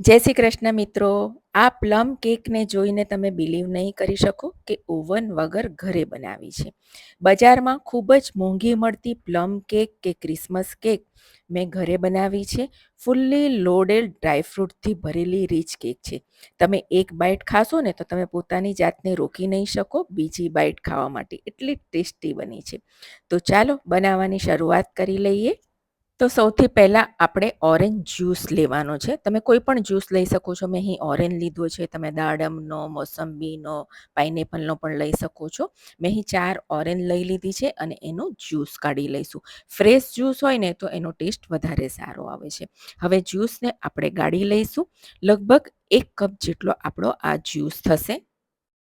જય શ્રી કૃષ્ણ મિત્રો. આ પ્લમ કેકને જોઈને તમે બિલીવ નહીં કરી શકો કે ઓવન વગર ઘરે બનાવી છે. બજારમાં ખૂબ જ મોંઘી મળતી પ્લમ કેક કે ક્રિસમસ કેક મેં ઘરે બનાવી છે. ફૂલ્લી લોડેડ ડ્રાયફ્રૂટથી ભરેલી રીચ કેક છે. તમે એક બાઇટ ખાશો ને તો તમે પોતાની જાતને રોકી નહીં શકો બીજી બાઇટ ખાવા માટે, એટલી ટેસ્ટી બની છે. તો ચાલો બનાવવાની શરૂઆત કરી લઈએ. તો સૌથી પહેલાં આપણે ઓરેન્જ જ્યુસ લેવાનો છે. તમે કોઈ પણ જ્યુસ લઈ શકો છો. મેં અહીં ઓરેન્જ લીધો છે. તમે દાડમનો, મોસંબીનો, પાઇનેપલનો પણ લઈ શકો છો. મેં અહીં 4 ઓરેન્જ લઈ લીધી છે અને એનો જ્યુસ કાઢી લઈશું. ફ્રેશ જ્યુસ હોય ને તો એનો ટેસ્ટ વધારે સારો આવે છે. હવે જ્યુસને આપણે ગાળી લઈશું. લગભગ 1 કપ જેટલો આપણો આ જ્યુસ થશે.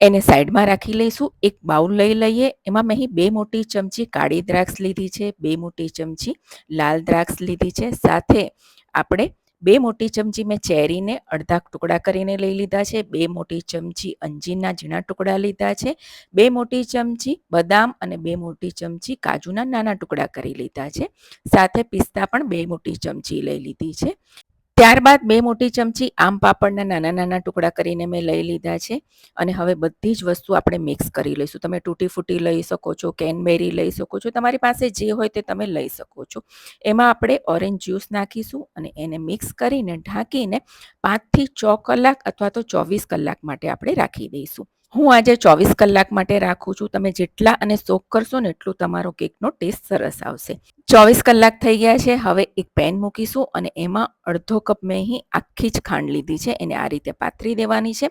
એને સાઈડમાં રાખી લઈશું. એક બાઉલ લઈ લઈએ. એમાં મેં અહીં 2 મોટી ચમચી કાળી દ્રાક્ષ લીધી છે, 2 મોટી ચમચી લાલ દ્રાક્ષ લીધી છે. સાથે આપણે 2 મોટી ચમચી મેં ચેરીને અડધા ટુકડા કરીને લઈ લીધા છે, 2 મોટી ચમચી અંજીરના ઝીણા ટુકડા લીધા છે, 2 મોટી ચમચી બદામ અને 2 મોટી ચમચી કાજુના નાના ટુકડા કરી લીધા છે. સાથે પિસ્તા પણ 2 મોટી ચમચી લઈ લીધી છે. ત્યારબાદ 2 મોટી ચમચી આમ પાપડના નાના નાના ટુકડા કરીને મેં લઈ લીધા છે. અને હવે બધી જ વસ્તુ આપણે મિક્સ કરી લઈશું. તમે તૂટી ફૂટી લઈ શકો છો, કેનબેરી લઈ શકો છો, તમારી પાસે જે હોય તે તમે લઈ શકો છો. એમાં આપણે ઓરેન્જ જ્યુસ નાખીશું અને એને મિક્સ કરીને ઢાંકીને 5 થી 6 કલાક અથવા તો 24 કલાક માટે આપણે રાખી દઈશું. હું આજે 24 કલાક માટે રાખું છું. તમે જેટલા અને સોક કરશો ને એટલું તમારો કેકનો ટેસ્ટ સરસ આવશે. 24 કલાક થઈ ગયા છે. હવે એક પેન મૂકીશું અને એમાં અડધો કપ મેં અહીં આખી જ ખાંડ લીધી છે. એને આ રીતે પાથરી દેવાની છે.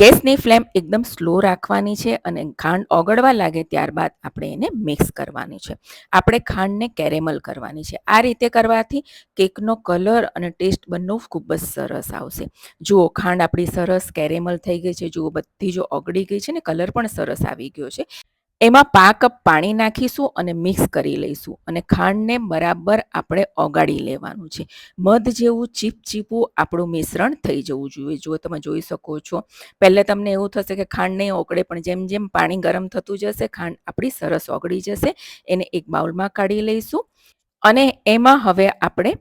ગેસની ફ્લેમ એકદમ સ્લો રાખવાની છે અને ખાંડ ઓગળવા લાગે ત્યારબાદ આપણે એને મિક્સ કરવાની છે. આપણે ખાંડને કેરેમલ કરવાની છે. આ રીતે કરવાથી કેકનો કલર અને ટેસ્ટ બંને ખૂબ જ સરસ આવશે. જુઓ, ખાંડ આપણી સરસ કેરેમલ થઈ ગઈ છે. જુઓ, બધી જો ઓગળી ગઈ છે ને, કલર પણ સરસ આવી ગયો છે. એમાં 5 કપ પાણી નાખીશું અને મિક્સ કરી લઈશું અને ખાંડને બરાબર આપણે ઓગાળી લેવાનું છે. મધ જેવું ચીપચીપું આપણું મિશ્રણ થઈ જવું જોઈએ. જો તમે જોઈ શકો છો, પહેલે તમને એવું થશે કે ખાંડ નહીં ઓગળે, પણ જેમ જેમ પાણી ગરમ થતું જશે ખાંડ આપણી સરસ ઓગળી જશે. એને એક બાઉલમાં કાઢી લઈશું અને એમાં હવે આપણે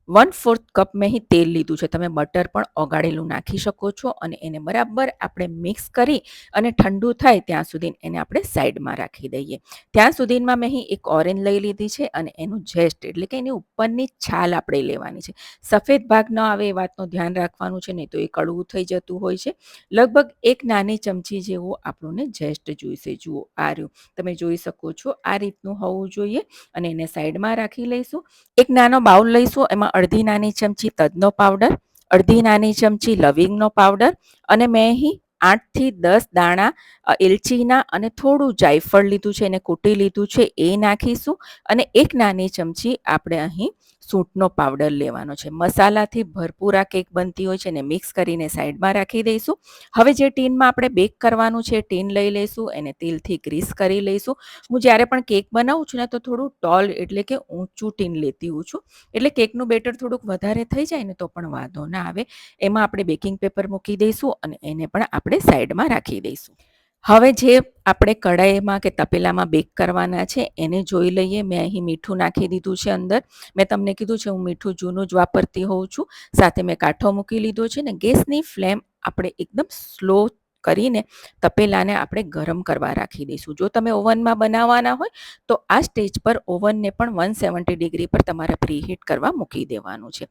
1/4 કપ મેં અહીં તેલ લીધું છે. તમે બટર પણ ઓગાળેલું નાખી શકો છો અને એને બરાબર આપણે મિક્સ કરી અને ઠંડુ થાય ત્યાં સુધી એને આપણે સાઈડમાં રાખી દઈએ. ત્યાં સુધીમાં મેં અહીં એક ઓરેન્જ લઈ લીધી છે અને એનું જેસ્ટ એટલે કે એની ઉપરની છાલ આપણે લેવાની છે. સફેદ ભાગ ન આવે એ વાતનું ધ્યાન રાખવાનું છે, નહીં તો એ કડવું થઈ જતું હોય છે. લગભગ 1 નાની ચમચી જેવું આપણને જેસ્ટ જોઈશે. જુઓ, આ રહ્યું, તમે જોઈ શકો છો. આ રીતનું હોવું જોઈએ અને એને સાઈડમાં રાખી લઈશું. એક નાનો બાઉલ લઈશું. એમાં અડધી નાની ચમચી તજનો પાવડર, અડધી નાની ચમચી લવિંગનો પાવડર અને મેં અહીં 8 થી 10 દાણા એલચીના અને થોડું જાયફળ લીધું છે, એને કૂટી લીધું છે, એ નાખીશું અને એક નાની ચમચી આપણે અહીં સૂંઠનો પાવડર લેવાનો છે. મસાલાથી ભરપૂર આ કેક બનતી હોય છે. એને મિક્સ કરીને સાઈડમાં રાખી દઈશું. હવે જે ટીનમાં આપણે બેક કરવાનું છે, ટીન લઈ લઈશું, એને તેલથી ગ્રીસ કરી લઈશું. હું જ્યારે પણ કેક બનાવું છું ને તો થોડું ટોલ એટલે કે ઊંચું ટીન લેતી હોઉં છું, એટલે કેકનું બેટર થોડુંક વધારે થઈ જાય ને તો પણ વાંધો ના આવે. એમાં આપણે બેકિંગ પેપર મૂકી દઈશું અને એને પણ આપણે સાઈડમાં રાખી દઈશું. હવે જે આપણે કઢાઈમાં કે તપેલામાં બેક કરવાના છે એને જોઈ લઈએ. મેં અહીં મીઠું નાખી દીધું છે અંદર. મેં તમને કીધું છે હું મીઠું જૂનું જ વાપરતી હોઉં છું. સાથે મેં કાંઠો મૂકી લીધો છે ને ગેસની ફ્લેમ આપણે એકદમ સ્લો કરીને તપેલાને આપણે ગરમ કરવા રાખી દઈશું. જો તમે ઓવનમાં બનાવવાના હોય તો આ સ્ટેજ પર ઓવનને પણ 170 ડિગ્રી પર તમારે પ્રીહીટ કરવા મૂકી દેવાનું છે.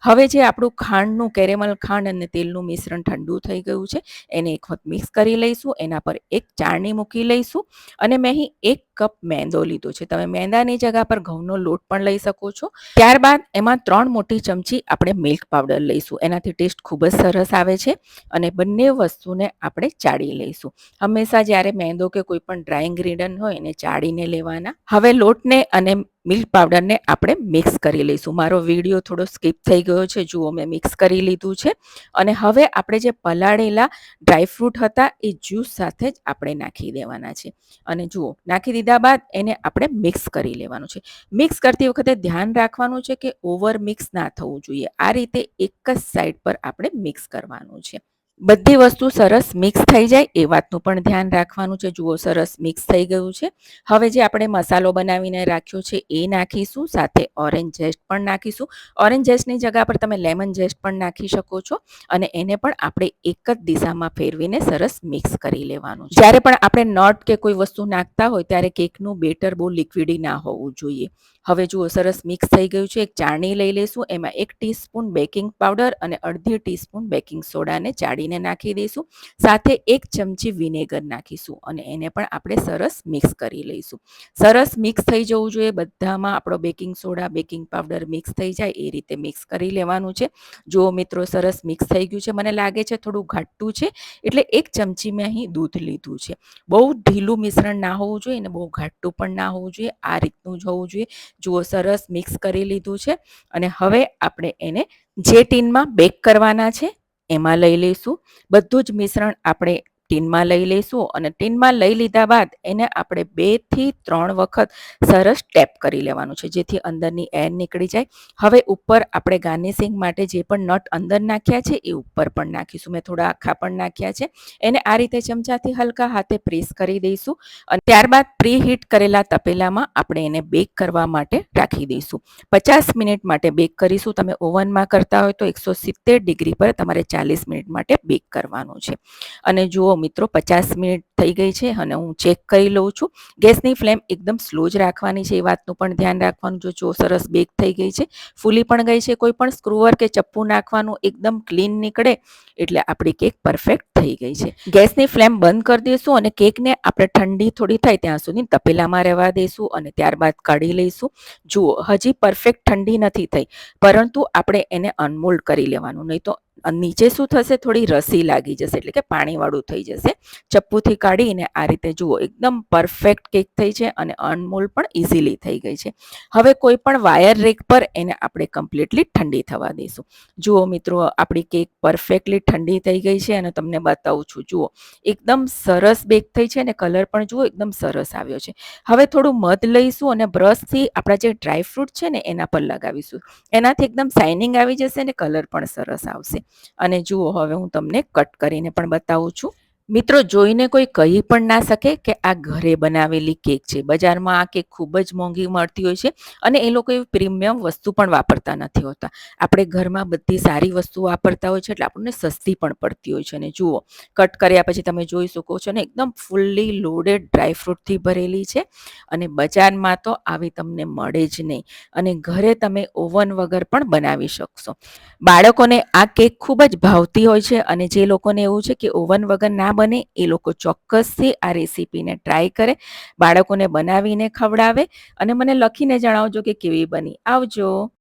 હવે જે આપણું ખાંડનું કેરેમલ ખાંડ અને તેલનું મિશ્રણ ઠંડુ થઈ ગયું છે, એને એક વખત મિક્સ કરી લઈશું. એના પર એક ચાળણી મૂકી લઈશું અને મેં અહીં 1 કપ મેંદો લીધો છે. તમે મેંદાની જગ્યા પર ઘઉંનો લોટ પણ લઈ શકો છો. ત્યારબાદ એમાં 3 મોટી ચમચી આપણે મિલ્ક પાવડર લઈશું. એનાથી ટેસ્ટ ખૂબ જ સરસ આવે છે અને બંને વસ્તુને આપણે ચાળી લઈશું. હંમેશા જ્યારે મેંદો કે કોઈ પણ ડ્રાય ઇન્ગ્રીડિયન્ટ હોય એને ચાળીને લેવાના. હવે લોટને અને મિલ્ક પાવડરને આપણે મિક્સ કરી લઈશું. મારો વિડીયો થોડો સ્કીપ થઈ ગયો છે. જુઓ, મેં મિક્સ કરી લીધું છે અને હવે આપણે જે પલાળેલા ડ્રાયફ્રૂટ હતા એ જ્યુસ સાથે જ આપણે નાખી દેવાના છે અને જુઓ, નાખી દીધા બાદ એને આપણે મિક્સ કરી લેવાનું છે. મિક્સ કરતી વખતે ધ્યાન રાખવાનું છે કે ઓવર મિક્સ ના થવું જોઈએ. આ રીતે એક જ સાઈડ પર આપણે મિક્સ કરવાનું છે. બધી વસ્તુ સરસ મિક્સ થઈ જાય એ વાતનું પણ ધ્યાન રાખવાનું છે. જુઓ સરસ મિક્સ થઈ ગયું છે. હવે જે આપણે મસાલો બનાવીને રાખ્યો છે એ નાખીશું, સાથે ઓરેન્જ ઝેસ્ટ પણ નાખીશું. ઓરેન્જ ઝેસ્ટની જગ્યા પર તમે લેમન ઝેસ્ટ પણ નાખી શકો છો અને એને પણ આપણે એક જ દિશામાં ફેરવીને સરસ મિક્સ કરી લેવાનું છે. જ્યારે પણ આપણે નટ કે કોઈ વસ્તુ નાખતા હોય ત્યારે કેકનું બેટર બહુ લિક્વિડી ના હોવું જોઈએ. હવે જુઓ સરસ મિક્સ થઈ ગયું છે. એક ચાળણી લઈ લઈશું, એમાં 1 ટીસ્પૂન બેકિંગ પાવડર અને અડધી ટીસ્પૂન બેકિંગ સોડાને ચાળીને નાખી દઈશું. સાથે 1 ચમચી વિનેગર નાખીશું અને એને પણ આપણે સરસ મિક્સ કરી લઈશું. સરસ મિક્સ થઈ જવું જોઈએ, બધામાં આપણો baking soda baking powder mix થઈ જાય એ રીતે મિક્સ કરી લેવાનું છે. જો મિત્રો સરસ મિક્સ થઈ ગયું છે. મને લાગે છે થોડું ઘાટું છે, એટલે 1 ચમચી મેં અહીં દૂધ લીધું છે. બહુ ઢીલું મિશ્રણ ના હોવું જોઈએ અને બહુ ઘાટું પણ ના હોવું જોઈએ, આ રીતનું જ હોવું જોઈએ. જુઓ સરસ મિક્સ કરી લીધું છે અને હવે આપણે એને જે ટીનમાં બેક કરવાના છે એમાં લઈ લઈશું. બધું જ મિશ્રણ આપણે ટીનમાં લઈ લઈશું અને ટીનમાં લઈ લીધા બાદ એને આપણે 2 થી 3 વખત સરસ ટેપ કરી લેવાનું છે, જેથી અંદરની એર નીકળી જાય. હવે ઉપર આપણે ગાર્નિશિંગ માટે જે પણ નટ અંદર નાખ્યા છે એ ઉપર પણ નાખીશું. મેં થોડા આખા પણ નાખ્યા છે. એને આ રીતે ચમચાથી હલકા હાથે પ્રેસ કરી દઈશું અને ત્યારબાદ પ્રી હીટ કરેલા તપેલામાં આપણે એને બેક કરવા માટે રાખી દઈશું. 50 મિનિટ માટે બેક કરીશું. તમે ઓવનમાં કરતા હોય તો 170 ડિગ્રી પર તમારે 40 મિનિટ માટે બેક કરવાનું છે. અને જુઓ મિત્રો 50 મિનિટ થઈ ગઈ છે અને હું ચેક કરી લઉં છું. ગેસની ફ્લેમ એકદમ સ્લો જ રાખવાની છે, એ વાતનું પણ ધ્યાન રાખવાનું. જો સરસ બેક થઈ ગઈ છે, ફૂલી પણ ગઈ છે. કોઈ પણ સ્ક્રુઅર કે ચપ્પુ નાખવાનું એકદમ ક્લીન નીકળે એટલે આપણી કેક પરફેક્ટ થઈ ગઈ છે. ગેસની ફ્લેમ બંધ કરી દઈશું અને કેકને આપણે ઠંડી થોડી થાય ત્યાં સુધી તપેલામાં રહેવા દઈશું અને ત્યારબાદ કાઢી લઈશું. જુઓ હજી પરફેક્ટ ઠંડી નથી થઈ, પરંતુ આપણે એને અનમોલ્ડ કરી લેવાનું, નહીં તો નીચે શું થશે, થોડી રસી લાગી જશે, એટલે કે પાણીવાળું થઈ જશે. ચપ્પુથી કાઢીને આ રીતે જુઓ એકદમ પરફેક્ટ કેક થઈ છે અને અનમોલ્ડ પણ ઇઝીલી થઈ ગઈ છે. હવે કોઈ પણ વાયર રેક પર એને આપણે કમ્પ્લીટલી ઠંડી થવા દઈશું. જુઓ મિત્રો આપણી કેક પરફેક્ટલી ઠંડી થઈ ગઈ છે અને તમને બતાવું છું. જુઓ એકદમ સરસ બેક થઈ છે અને કલર પણ જુઓ એકદમ સરસ આવ્યો છે. હવે થોડું મધ લઈશું અને બ્રશથી આપણા જે ડ્રાયફ્રૂટ છે ને એના પર લગાવીશું. એનાથી એકદમ શાઇનિંગ આવી જશે અને કલર પણ સરસ આવશે. અને જુઓ હવે હું તમને કટ કરીને પણ બતાવું છું. મિત્રો જોઈને કોઈ કહી પણ ના શકે કે આ ઘરે બનાવેલી કેક છે. બજારમાં આ કેક ખૂબ જ મોંઘી મળતી હોય છે અને એ લોકો એવી પ્રીમિયમ વસ્તુ પણ વાપરતા નથી હોતા. આપણે ઘરમાં બધી સારી વસ્તુ વાપરતા હોય છે એટલે આપણને સસ્તી પણ પડતી હોય છે. અને જુઓ કટ કર્યા પછી તમે જોઈ શકો છો ને એકદમ ફૂલ્લી લોડેડ ડ્રાયફ્રૂટથી ભરેલી છે અને બજારમાં તો આવી તમને મળે જ નહીં અને ઘરે તમે ઓવન વગર પણ બનાવી શકશો. બાળકોને આ કેક ખૂબ જ ભાવતી હોય છે અને જે લોકોને એવું છે કે ઓવન વગર ના બને એ લોકો ચોક્કસથી આ રેસીપીને ટ્રાય કરે, બાળકોને બનાવીને ખવડાવે અને મને લખીને જણાવજો કે કેવી બની. આવજો.